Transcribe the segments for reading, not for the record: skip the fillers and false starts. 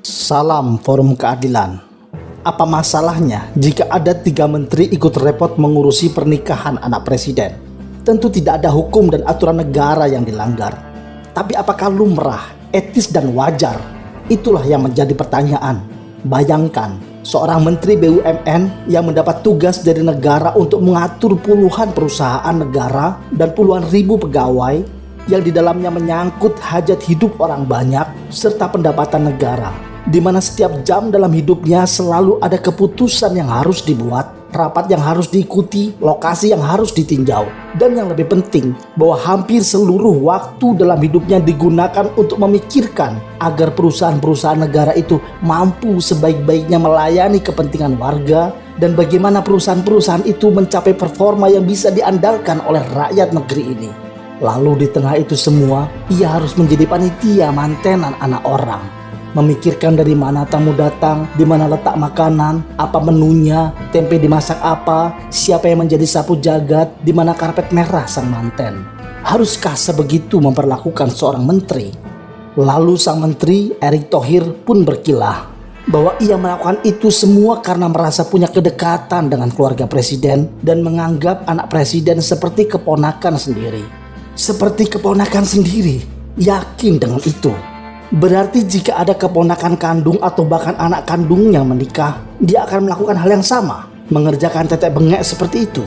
Salam Forum Keadilan. Apa masalahnya jika ada 3 menteri ikut repot mengurusi pernikahan anak presiden? Tentu tidak ada hukum dan aturan negara yang dilanggar. Tapi apakah lumrah, etis dan wajar? Itulah yang menjadi pertanyaan. Bayangkan seorang menteri BUMN yang mendapat tugas dari negara untuk mengatur puluhan perusahaan negara dan puluhan ribu pegawai yang di dalamnya menyangkut hajat hidup orang banyak serta pendapatan negara, di mana setiap jam dalam hidupnya selalu ada keputusan yang harus dibuat, rapat yang harus diikuti, lokasi yang harus ditinjau, dan yang lebih penting bahwa hampir seluruh waktu dalam hidupnya digunakan untuk memikirkan agar perusahaan-perusahaan negara itu mampu sebaik-baiknya melayani kepentingan warga dan bagaimana perusahaan-perusahaan itu mencapai performa yang bisa diandalkan oleh rakyat negeri ini. Lalu di tengah itu semua, ia harus menjadi panitia mantenan anak orang. Memikirkan dari mana tamu datang, di mana letak makanan, apa menunya, tempe dimasak apa, siapa yang menjadi sapu jagat, di mana karpet merah sang manten. Haruskah sebegitu memperlakukan seorang menteri? Lalu sang menteri Erick Thohir pun berkilah bahwa ia melakukan itu semua karena merasa punya kedekatan dengan keluarga presiden dan menganggap anak presiden seperti keponakan sendiri. Seperti keponakan sendiri, yakin dengan itu. Berarti jika ada keponakan kandung atau bahkan anak kandung yang menikah, dia akan melakukan hal yang sama, mengerjakan tetek bengek seperti itu.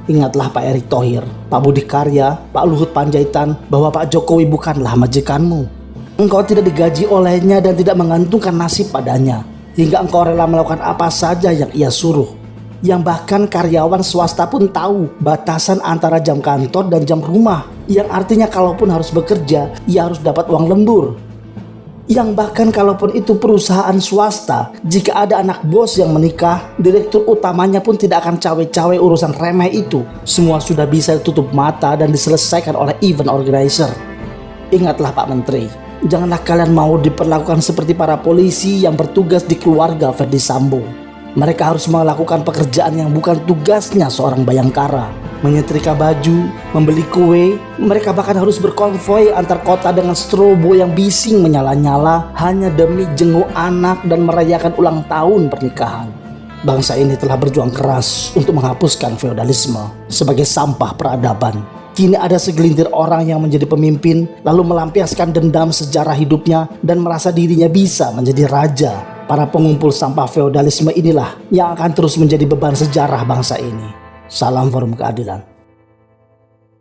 Ingatlah Pak Erick Thohir, Pak Budi Karya, Pak Luhut Panjaitan bahwa Pak Jokowi bukanlah majikanmu. Engkau tidak digaji olehnya dan tidak menggantungkan nasib padanya, hingga engkau rela melakukan apa saja yang ia suruh. Yang bahkan karyawan swasta pun tahu batasan antara jam kantor dan jam rumah, yang artinya kalaupun harus bekerja, ia harus dapat uang lembur. Yang bahkan kalaupun itu perusahaan swasta, jika ada anak bos yang menikah, direktur utamanya pun tidak akan cawe-cawe urusan remeh itu. Semua sudah bisa ditutup mata dan diselesaikan oleh event organizer. Ingatlah Pak Menteri, janganlah kalian mau diperlakukan seperti para polisi yang bertugas di keluarga Ferdy Sambo. Mereka harus melakukan pekerjaan yang bukan tugasnya seorang bayangkara. Menyetrika baju, membeli kue, mereka bahkan harus berkonvoi antar kota dengan strobo yang bising menyala-nyala hanya demi jenguk anak dan merayakan ulang tahun pernikahan. Bangsa ini telah berjuang keras untuk menghapuskan feodalisme sebagai sampah peradaban. Kini ada segelintir orang yang menjadi pemimpin lalu melampiaskan dendam sejarah hidupnya dan merasa dirinya bisa menjadi raja. Para pengumpul sampah feodalisme inilah yang akan terus menjadi beban sejarah bangsa ini. Salam Forum Keadilan.